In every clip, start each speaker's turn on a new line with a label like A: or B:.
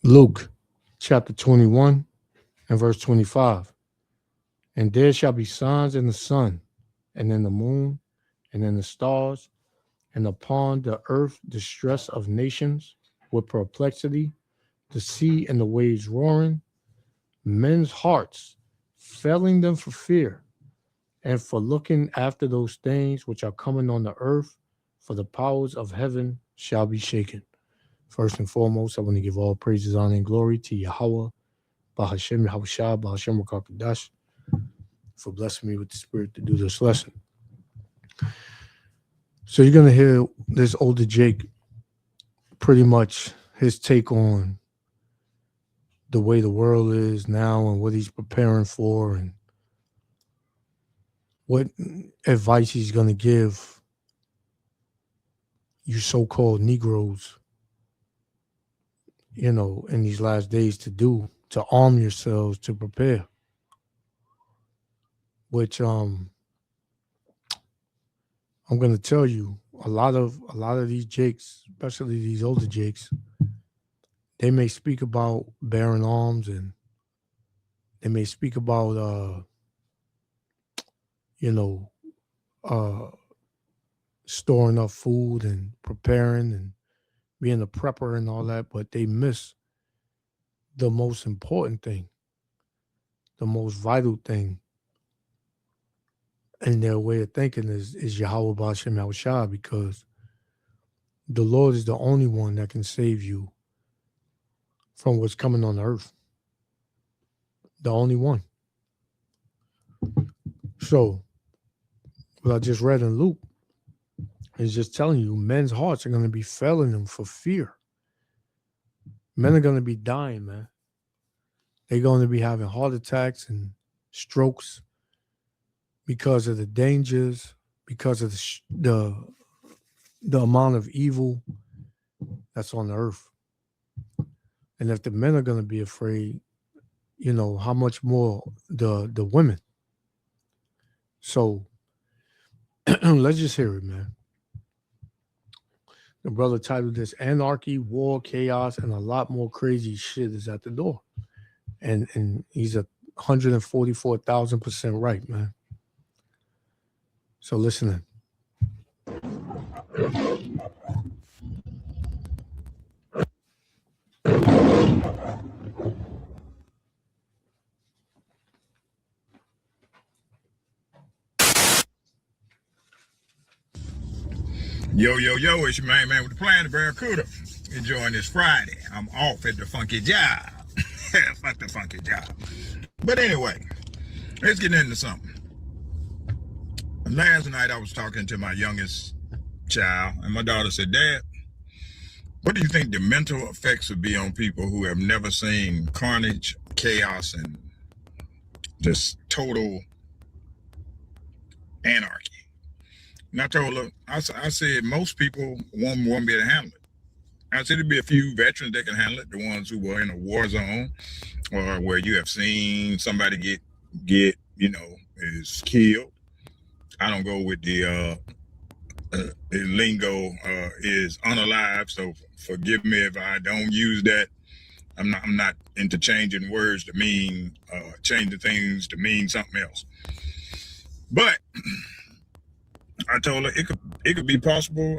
A: Luke chapter 21 and verse 25. And there shall be signs in the sun, and in the moon, and in the stars, and upon the earth distress of nations with perplexity, the sea and the waves roaring, men's hearts failing them for fear, and for looking after those things which are coming on the earth, for the powers of heaven shall be shaken. First and foremost, I want to give all praises, honor, and glory to Yahweh, Bahashem Yahushua, Bahashem Rakakadash, for blessing me with the spirit to do this lesson. So you're going to hear this older Jake, pretty much his take on the way the world is now and what he's preparing for and what advice he's going to give you so-called Negroes, in these last days to arm yourselves to prepare. Which I'm going to tell you, a lot of these Jakes, especially these older Jakes, they may speak about bearing arms and they may speak about storing up food and preparing and being a prepper and all that, but they miss the most important thing, the most vital thing in their way of thinking is Yahweh B'Shem Yahushua, because the Lord is the only one that can save you from what's coming on the earth. The only one. So, what I just read in Luke is just telling you, men's hearts are going to be failing them for fear. Men are going to be dying, man. They're going to be having heart attacks and strokes because of the dangers, because of the amount of evil that's on the earth. And if the men are going to be afraid, how much more the women. So let's just hear it, man. The brother titled this Anarchy, War, Chaos, and a lot more crazy shit is at the door. And he's 144,000% right, man. So listen in.
B: Yo, it's your main man with the plan, the Barracuda. Enjoying this Friday. I'm off at the funky job. Fuck the funky job. But anyway, let's get into something. Last night I was talking to my youngest child, and my daughter said, Dad, what do you think the mental effects would be on people who have never seen carnage, chaos, and just total anarchy? And I told her, I said, most people won't be able to handle it. I said, there'd be a few veterans that can handle it, the ones who were in a war zone or where you have seen somebody get is killed. I don't go with the lingo is unalive, so forgive me if I don't use that. I'm not interchanging words to mean changing things to mean something else. But I told her it could be possible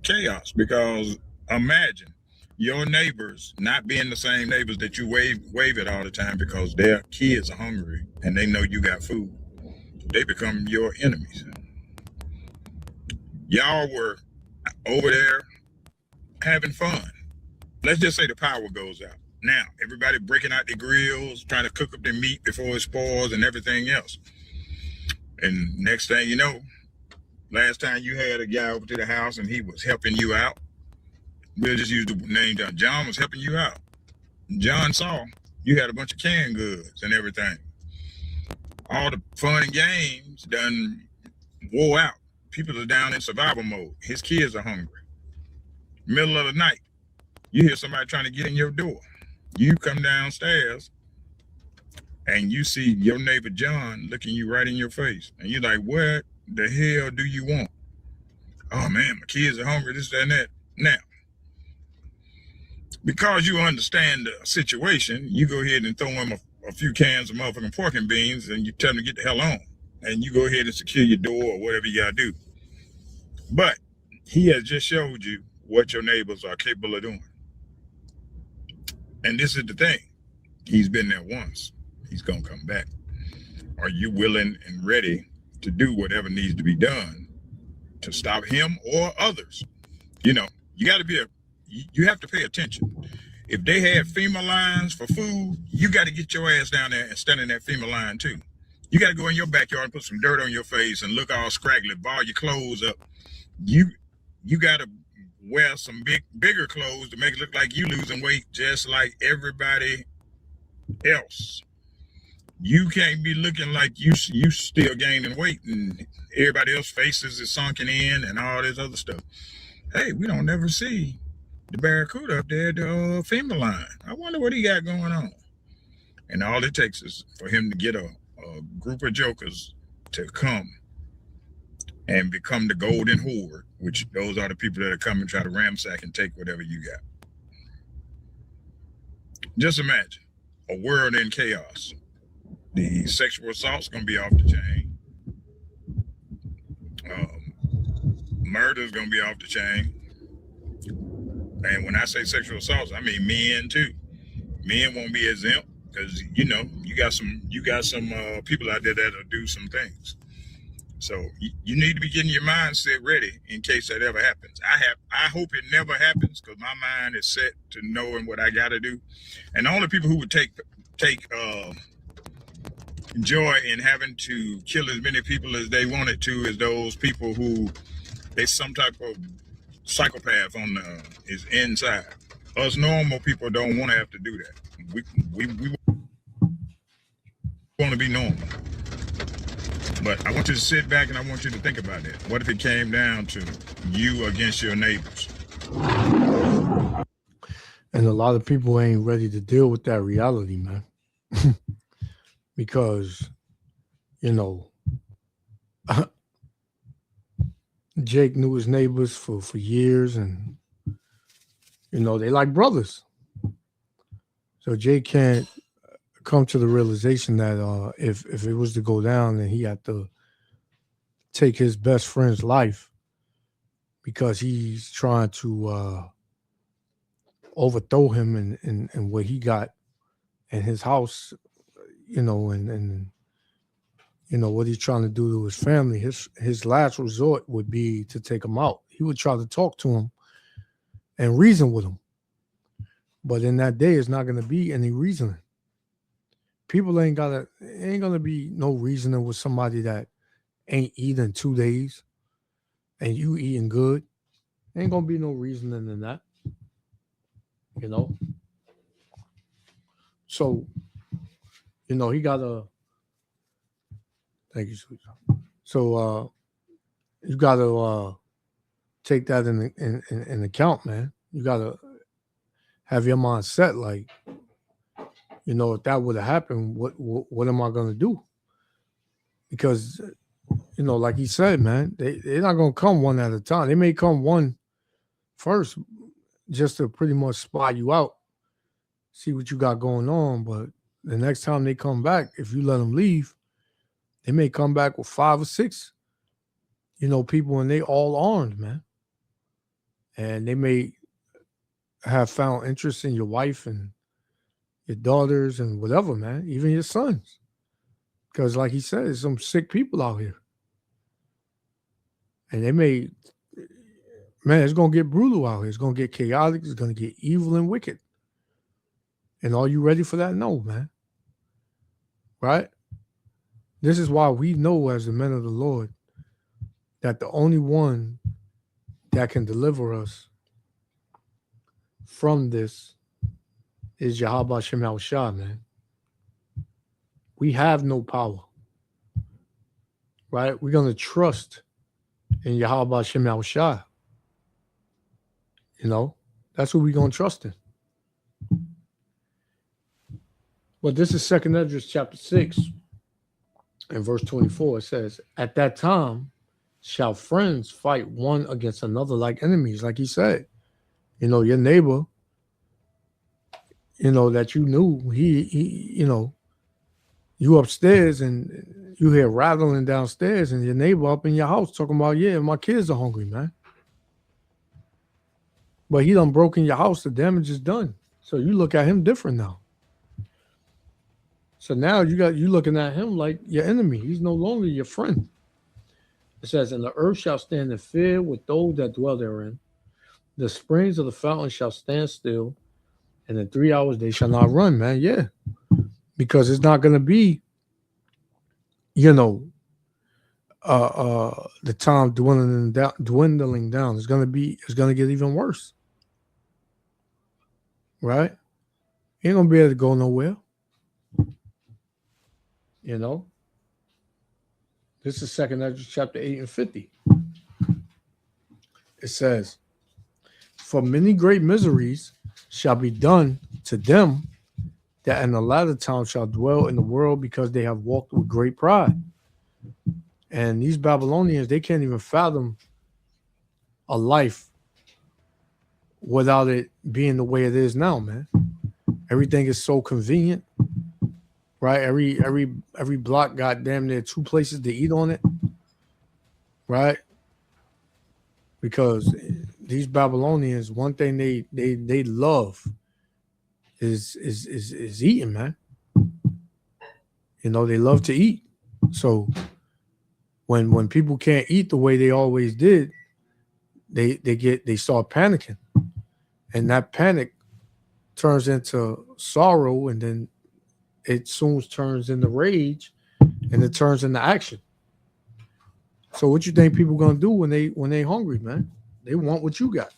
B: chaos, because imagine your neighbors not being the same neighbors that you wave at all the time because their kids are hungry and they know you got food. They become your enemies. Y'all were over there having fun. Let's just say the power goes out. Now, everybody breaking out their grills, trying to cook up their meat before it spoils and everything else. And next thing you know, last time you had a guy over to the house and he was helping you out. We'll just use the name John. John was helping you out. John saw you had a bunch of canned goods and everything. All the fun and games done wore out. People are down in survival mode. His kids are hungry. Middle of the night, you hear somebody trying to get in your door. You come downstairs and you see your neighbor John looking you right in your face. And you're like, what the hell do you want? Oh man, my kids are hungry, this, that, and that. Now, Because you understand the situation, you go ahead and throw him a few cans of motherfucking pork and beans, and you tell him to get the hell on. And you go ahead and secure your door or whatever you gotta do. But he has just showed you what your neighbors are capable of doing. And this is the thing. He's been there once. He's gonna come back. Are you willing and ready to do whatever needs to be done to stop him or others? You know, you have to pay attention. If they had FEMA lines for food, you got to get your ass down there and stand in that FEMA line too. You got to go in your backyard and put some dirt on your face and look all scraggly, ball your clothes up. You got to wear some bigger clothes to make it look like you losing weight just like everybody else. You can't be looking like you still gaining weight and everybody else's faces is sunken in and all this other stuff. Hey, we don't never see the Barracuda up there at the FEMA line. I wonder what he got going on. And all it takes is for him to get a group of jokers to come and become the golden horde, which those are the people that are coming and try to ransack and take whatever you got. Just imagine a world in chaos. The sexual assault's going to be off the chain. Murder's going to be off the chain. And when I say sexual assaults, I mean men too. Men won't be exempt because you got some people out there that'll do some things. So you need to be getting your mindset ready in case that ever happens. I hope it never happens because my mind is set to knowing what I got to do. And the only people who would take joy in having to kill as many people as they wanted to is those people who they some type of psychopath is inside. Us normal people don't want to have to do that. We want to be normal. But I want you to sit back and I want you to think about that. What if it came down to you against your neighbors?
A: And a lot of people ain't ready to deal with that reality, man. Because, Jake knew his neighbors for years and, they like brothers. So Jake can't come to the realization that if it was to go down, then he had to take his best friend's life because he's trying to overthrow him and what he got in his house, and what he's trying to do to his family. His last resort would be to take him out. He would try to talk to him and reason with him. But in that day, it's not going to be any reasoning. People ain't going to be no reasoning with somebody that ain't eating 2 days and you eating good. Ain't going to be no reasoning in that. So, he got to, thank you, sweet. So, you got to take that in account, man. You got to have your mind set like, if that would have happened, what am I going to do? Because, like he said, man, they're not going to come one at a time. They may come one first just to pretty much spot you out, see what you got going on. But the next time they come back, if you let them leave, they may come back with 5 or 6, people, and they all armed, man. And they may have found interest in your wife and your daughters and whatever, man, even your sons. Because like he said, there's some sick people out here. And they may, man, it's going to get brutal out here. It's going to get chaotic. It's going to get evil and wicked. And are you ready for that? No, man. Right? This is why we know as the men of the Lord that the only one that can deliver us from this is Yahweh Shem Yahushua, man. We have no power. Right? We're going to trust in Yahweh Shem Yahushua. That's what we're going to trust in. But this is 2 Esdras chapter 6 and verse 24. It says, at that time shall friends fight one against another like enemies. Like he said, your neighbor that you knew. He you upstairs and you hear rattling downstairs, and your neighbor up in your house talking about, yeah, my kids are hungry, man. But he done broke in your house. The damage is done. So you look at him different now. So now you looking at him like your enemy. He's no longer your friend. It says, and the earth shall stand in fear with those that dwell therein. The springs of the fountain shall stand still, and in 3 hours they shall not run, man. Yeah. Because it's not gonna be, the time dwindling down. It's gonna get even worse. Right? You ain't gonna be able to go nowhere. This is 2 Ezra chapter 8 and 50. It says, for many great miseries shall be done to them that in the latter time shall dwell in the world, because they have walked with great pride. And these Babylonians, they can't even fathom a life without it being the way it is now, man. Everything is so convenient, right? Every block got damn near 2 places to eat on it, right? Because these Babylonians, one thing they love is eating, man. They love to eat. So when people can't eat the way they always did, they start panicking, and that panic turns into sorrow, and then it soon turns into rage, and it turns into action. So what you think people gonna do when they hungry, man? They want what you got.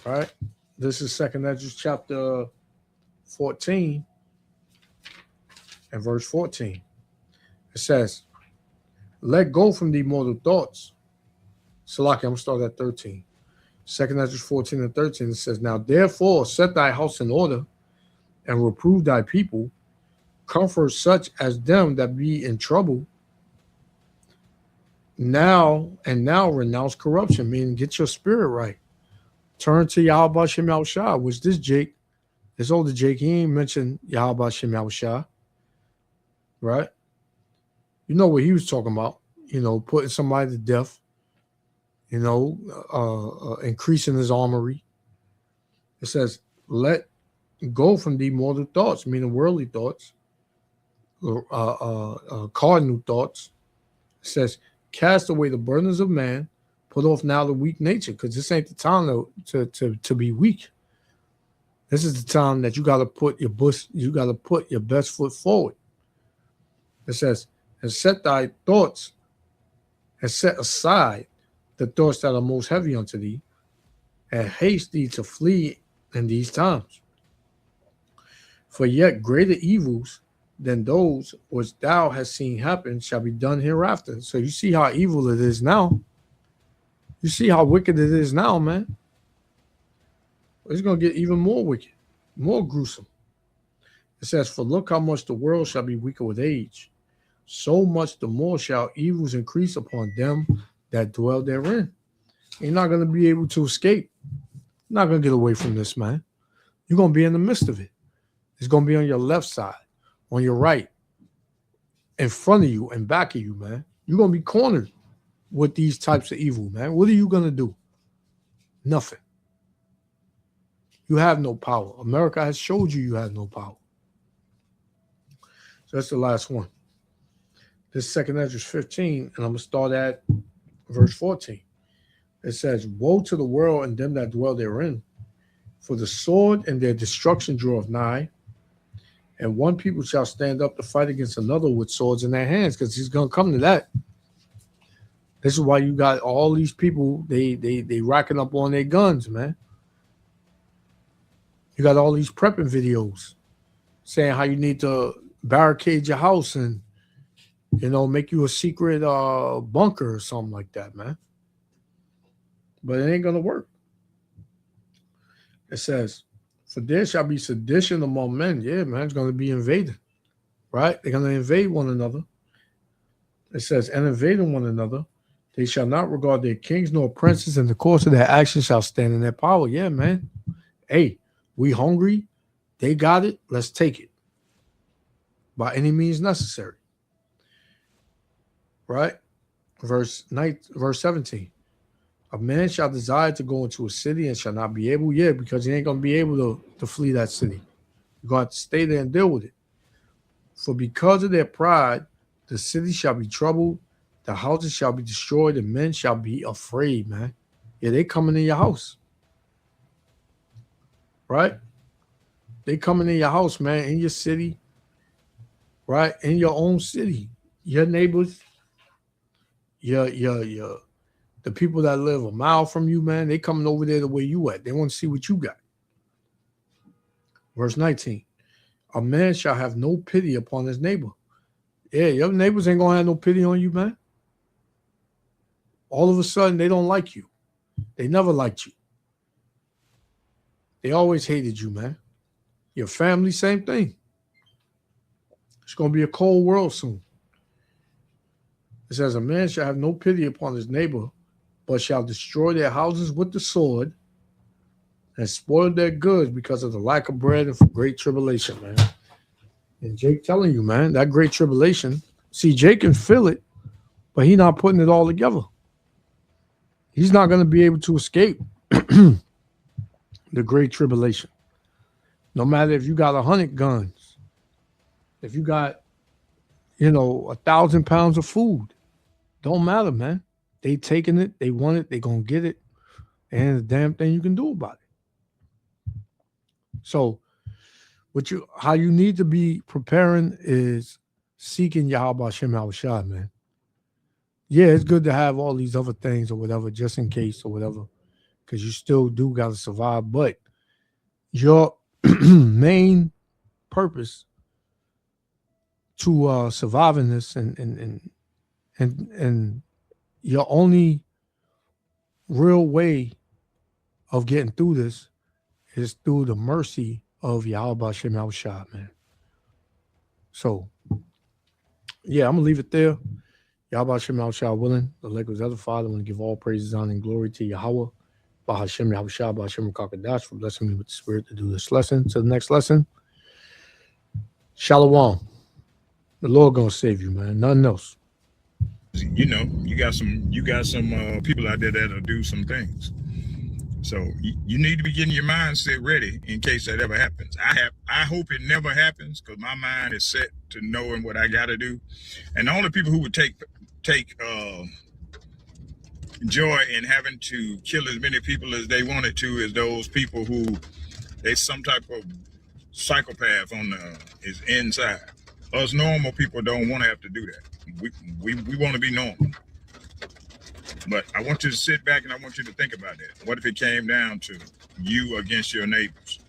A: All right. This is 2 Ezra chapter 14 and verse 14. It says, let go from thee mortal thoughts. Salaki, I'm going to start at 13. 2 Ezra 14 and 13, it says, now therefore set thy house in order and reprove thy people, comfort such as them that be in trouble. Now renounce corruption, meaning get your spirit right. Turn to Yahweh Shem Yahushua, which this older Jake, he ain't mentioned Yahweh Shem Yahushua, right? You know what he was talking about, putting somebody to death, increasing his armory. It says, let go from thee mortal thoughts, meaning worldly thoughts, cardinal thoughts. It says, cast away the burdens of man, put off now the weak nature, because this ain't the time to be weak. This is the time that you got to put your best foot forward. It says, and set thy thoughts, and set aside the thoughts that are most heavy unto thee, and haste thee to flee in these times. For yet greater evils than those which thou hast seen happen shall be done hereafter. So you see how evil it is now. You see how wicked it is now, man. It's going to get even more wicked, more gruesome. It says, for look how much the world shall be weaker with age. So much the more shall evils increase upon them that dwell therein. You're not going to be able to escape. You're not going to get away from this, man. You're going to be in the midst of it. It's going to be on your left side, on your right, in front of you, and back of you, man. You're going to be cornered with these types of evil, man. What are you going to do? Nothing. You have no power. America has showed you have no power. So that's the last one. This 2 Ezra 15, and I'm going to start at verse 14. It says, woe to the world and them that dwell therein, for the sword and their destruction draweth nigh, and one people shall stand up to fight against another with swords in their hands, because he's going to come to that. This is why you got all these people, they racking up on their guns, man. You got all these prepping videos saying how you need to barricade your house and, make you a secret bunker or something like that, man. But it ain't going to work. It says, for there shall be sedition among men. Yeah, man, it's going to be invaded, right? They're going to invade one another. It says, and invading one another, they shall not regard their kings nor princes, and the course of their actions shall stand in their power. Yeah, man. Hey, we hungry. They got it. Let's take it by any means necessary. Right? Verse 17. A man shall desire to go into a city and shall not be able. Yeah, because he ain't going to be able to flee that city. You're going to have to stay there and deal with it. For because of their pride, the city shall be troubled, the houses shall be destroyed, and men shall be afraid, man. Yeah, they coming in your house. Right? They coming in your house, man, in your city. Right? In your own city. Your neighbors, the people that live a mile from you, man, they coming over there the way you at. They want to see what you got. Verse 19. A man shall have no pity upon his neighbor. Yeah, your neighbors ain't going to have no pity on you, man. All of a sudden, they don't like you. They never liked you. They always hated you, man. Your family, same thing. It's going to be a cold world soon. It says, a man shall have no pity upon his neighbor, but shall destroy their houses with the sword and spoil their goods because of the lack of bread and for great tribulation, man. And Jake telling you, man, that great tribulation, see, Jake can feel it, but he's not putting it all together. He's not going to be able to escape the great tribulation. No matter if you got 100 guns, if you got, 1,000 pounds of food, don't matter, man. They taking it, they want it, they going to get it, and the damn thing you can do about it. So, how you need to be preparing is seeking Yahweh Hashem Yahushua, man. Yeah, it's good to have all these other things or whatever, just in case or whatever, because you still do got to survive. But your main purpose to surviving this and your only real way of getting through this is through the mercy of Yahweh Hashem Yahushua, man. So, yeah, I'm going to leave it there. Yahweh Hashem Yahushua willing, the Lakers other Father, I want to give all praises, honor, and glory to Yahweh, Bah Hashem Yahushua, Bah Hashem Kakadash, for blessing me with the Spirit to do this lesson. To the next lesson, Shalom. The Lord going to save you, man. Nothing else.
B: You got some people out there that'll do some things. So you need to be getting your mindset ready in case that ever happens. I hope it never happens because my mind is set to knowing what I got to do. And the only people who would take joy in having to kill as many people as they wanted to is those people who they some type of psychopath is inside. Us normal people don't want to have to do that. We want to be normal. But I want you to sit back and I want you to think about that. What if it came down to you against your neighbors?